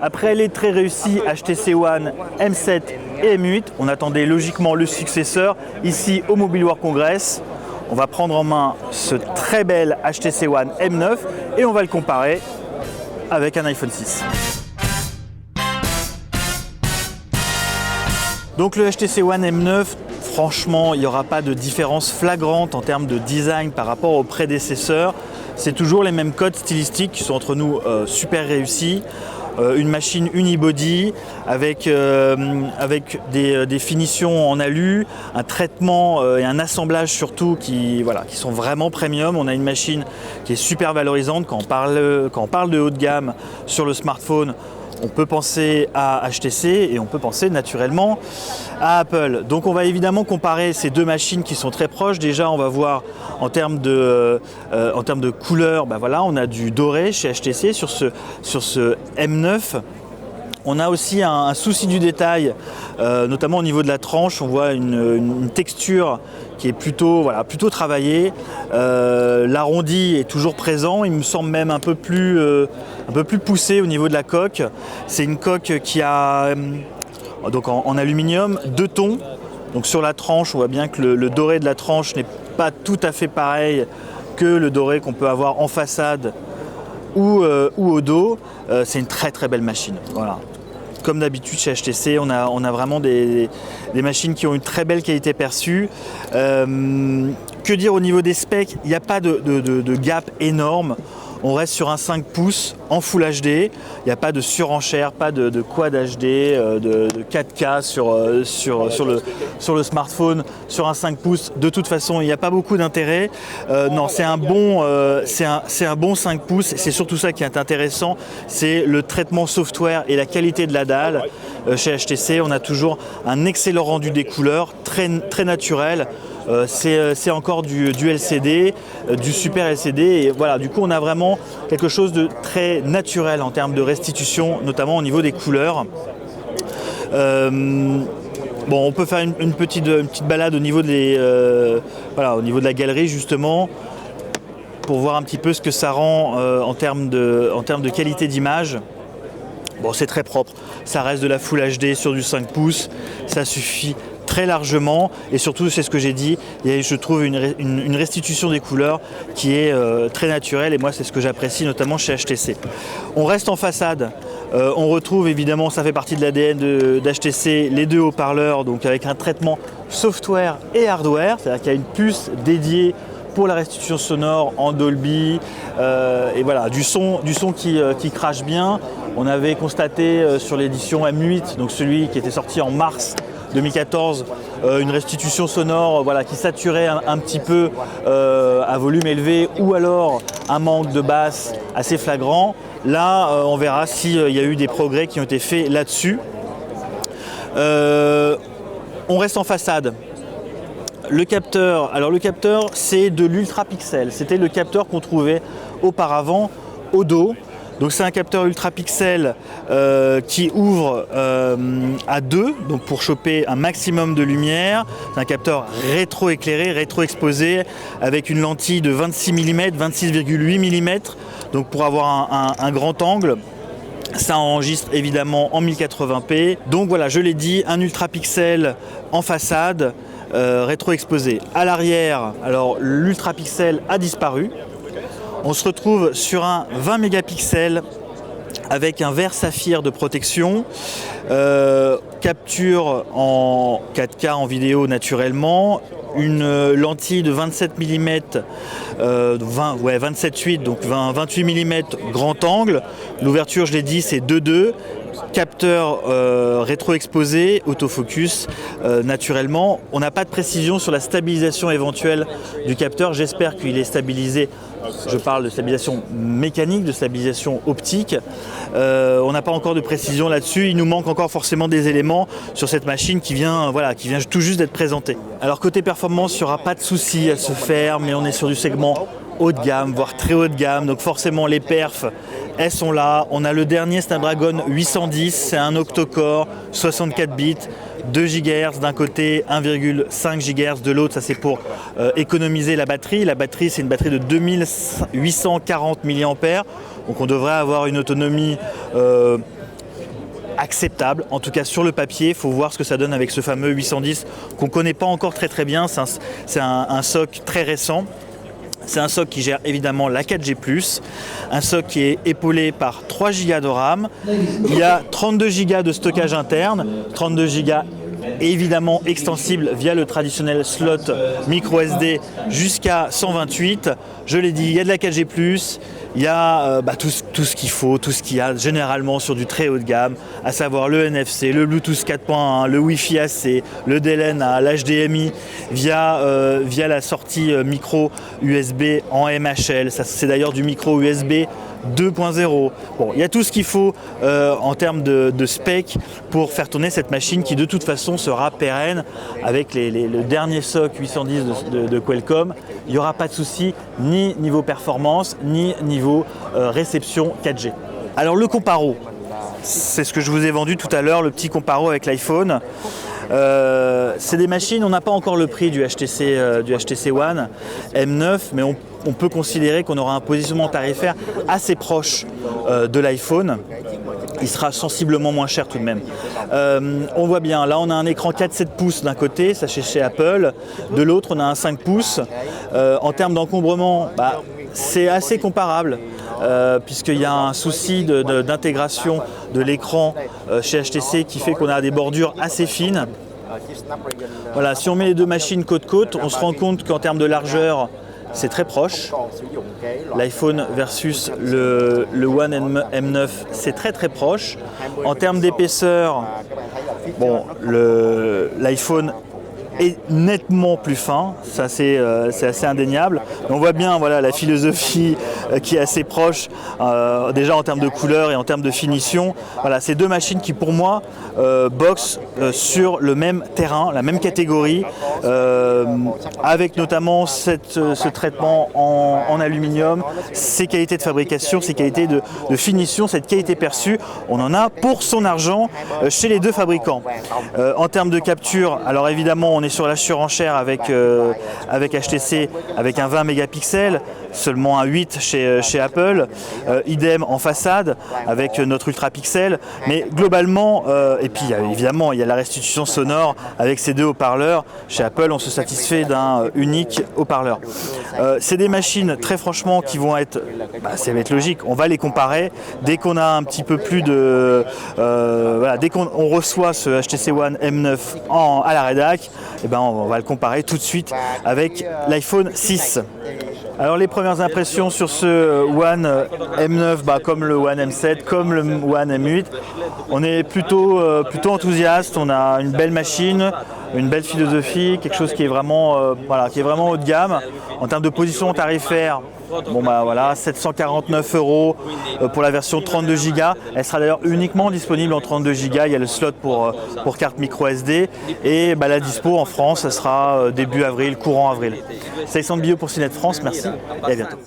Après les très réussis HTC One M7 et M8, on attendait logiquement le successeur ici au Mobile World Congress. On va prendre en main ce très bel HTC One M9 et on va le comparer avec un iPhone 6. Donc le HTC One M9, franchement, il n'y aura pas de différence flagrante en termes de design par rapport aux prédécesseurs. C'est toujours les mêmes codes stylistiques qui sont entre nous super réussis. Une machine unibody avec des finitions en alu, un traitement et un assemblage surtout qui sont vraiment premium. On a une machine qui est super valorisante. Quand on parle de haut de gamme sur le smartphone, on peut penser à HTC et on peut penser naturellement à Apple. Donc on va évidemment comparer ces deux machines qui sont très proches. Déjà on va voir en termes de couleur, on a du doré chez HTC sur ce M9. On a aussi un souci du détail, notamment au niveau de la tranche. On voit une texture qui est plutôt travaillée. L'arrondi est toujours présent. Il me semble même un peu plus poussé au niveau de la coque. C'est une coque qui a donc en aluminium 2 tons. Donc sur la tranche, on voit bien que le doré de la tranche n'est pas tout à fait pareil que le doré qu'on peut avoir en façade ou au dos. C'est une très très belle machine. Voilà. Comme d'habitude chez HTC, on a vraiment des machines qui ont une très belle qualité perçue. Que dire au niveau des specs? Il n'y a pas de gap énorme. On reste sur un 5 pouces en Full HD. Il n'y a pas de surenchère, pas de Quad HD, de 4K sur le smartphone, sur un 5 pouces. De toute façon, il n'y a pas beaucoup d'intérêt. Non, c'est un bon 5 pouces. C'est surtout ça qui est intéressant. C'est le traitement software et la qualité de la dalle. Chez HTC, on a toujours un excellent rendu des couleurs, très, très naturel. C'est encore du LCD, du super LCD et voilà, du coup on a vraiment quelque chose de très naturel en termes de restitution, notamment au niveau des couleurs. On peut faire une petite balade au niveau au niveau de la galerie justement pour voir un petit peu ce que ça rend en termes de qualité d'image. Bon, c'est très propre, ça reste de la Full HD sur du 5 pouces, ça suffit très largement et surtout c'est ce que j'ai dit, je trouve une restitution des couleurs qui est très naturelle et moi c'est ce que j'apprécie notamment chez HTC. On reste en façade, on retrouve évidemment, ça fait partie de l'ADN d'HTC, les deux haut-parleurs donc avec un traitement software et hardware, c'est-à-dire qu'il y a une puce dédiée pour la restitution sonore en Dolby et voilà, du son qui crache bien. On avait constaté sur l'édition M8, donc celui qui était sorti en mars 2014, une restitution sonore qui saturait un petit peu à volume élevé ou alors un manque de basse assez flagrant. Là, on verra s'il y a eu des progrès qui ont été faits là-dessus. On reste en façade. Le capteur, c'est de l'ultra pixel. C'était le capteur qu'on trouvait auparavant au dos. Donc c'est un capteur ultra pixel qui ouvre à 2, donc pour choper un maximum de lumière. C'est un capteur rétro-éclairé, rétro-exposé, avec une lentille de 26 mm, 26,8 mm, donc pour avoir un grand angle. Ça enregistre évidemment en 1080p. Donc voilà, je l'ai dit, un ultra pixel en façade, rétro-exposé. À l'arrière, alors l'ultra pixel a disparu. On se retrouve sur un 20 mégapixels avec un verre saphir de protection, capture en 4K en vidéo naturellement, une lentille de 27 mm, 27,8 donc 28 mm grand angle. L'ouverture, je l'ai dit, c'est 2.2. Capteur rétro-exposé, autofocus naturellement. On n'a pas de précision sur la stabilisation éventuelle du capteur. J'espère qu'il est stabilisé. Je parle de stabilisation mécanique, de stabilisation optique. On n'a pas encore de précision là-dessus. Il nous manque encore forcément des éléments sur cette machine qui vient tout juste d'être présentée. Alors côté performance, il n'y aura pas de souci à se faire, mais on est sur du segment haut de gamme, voire très haut de gamme. Donc forcément les perfs, elles sont là. On a le dernier Snapdragon 810, c'est un octa-core, 64 bits, 2 GHz d'un côté, 1,5 GHz de l'autre. Ça c'est pour économiser la batterie. La batterie, c'est une batterie de 2840 mAh. Donc on devrait avoir une autonomie acceptable, en tout cas sur le papier. Il faut voir ce que ça donne avec ce fameux 810 qu'on ne connaît pas encore très bien. C'est un SoC très récent. C'est un SoC qui gère évidemment la 4G+, un SoC qui est épaulé par 3 Go de RAM. Il y a 32 Go de stockage interne, 32 Go évidemment extensible via le traditionnel slot micro SD jusqu'à 128. Je l'ai dit, il y a de la 4G+, il y a tout ce qu'il faut, tout ce qu'il y a généralement sur du très haut de gamme, à savoir le NFC, le Bluetooth 4.1, le Wi-Fi AC, le DLN à l'HDMI via la sortie micro USB en MHL. Ça, c'est d'ailleurs du micro USB 2.0. Bon, il y a tout ce qu'il faut en termes de spec pour faire tourner cette machine qui de toute façon sera pérenne avec le dernier SoC 810 de Qualcomm. Il n'y aura pas de souci ni niveau performance ni niveau réception 4G. Alors le comparo, c'est ce que je vous ai vendu tout à l'heure, le petit comparo avec l'iPhone. C'est des machines, on n'a pas encore le prix du HTC One M9, mais on peut considérer qu'on aura un positionnement tarifaire assez proche de l'iPhone. Il sera sensiblement moins cher tout de même. On voit bien, là on a un écran 4,7 pouces d'un côté, ça c'est chez Apple, de l'autre on a un 5 pouces. En termes d'encombrement, c'est assez comparable. Puisqu'il y a un souci d'intégration de l'écran chez HTC qui fait qu'on a des bordures assez fines. Voilà, si on met les deux machines côte à côte, on se rend compte qu'en termes de largeur, c'est très proche. L'iPhone versus le One M9, c'est très proche. En termes d'épaisseur, bon, l'iPhone est nettement plus fin, ça c'est assez indéniable. On voit bien voilà, la philosophie qui est assez proche déjà en termes de couleur et en termes de finition. Voilà, c'est deux machines qui pour moi boxent sur le même terrain, la même catégorie, avec notamment ce traitement en aluminium, ces qualités de fabrication, ces qualités de finition, cette qualité perçue, on en a pour son argent chez les deux fabricants. En termes de capture, alors évidemment on est sur la surenchère avec HTC avec un 20 mégapixels, seulement un 8 chez Apple, idem en façade avec notre ultra pixel, mais globalement, et puis évidemment il y a la restitution sonore avec ces deux haut-parleurs. Chez Apple on se satisfait d'un unique haut-parleur. C'est des machines très franchement qui vont être, ça va être logique, on va les comparer dès qu'on a un petit peu plus de voilà, dès qu'on reçoit ce HTC One M9 à la rédac, et on va le comparer tout de suite avec l'iPhone 6. Alors les premières impressions sur ce One M9, comme le One M7, comme le One M8, on est plutôt enthousiaste, on a une belle machine, une belle philosophie, quelque chose qui est vraiment, haut de gamme. En termes de position tarifaire, 749 € pour la version 32 Go. Elle sera d'ailleurs uniquement disponible en 32 Go. Il y a le slot pour carte micro SD. Et la dispo en France, ça sera début avril, courant avril. C'est Alexandre Billot pour CNET France. Merci et à bientôt.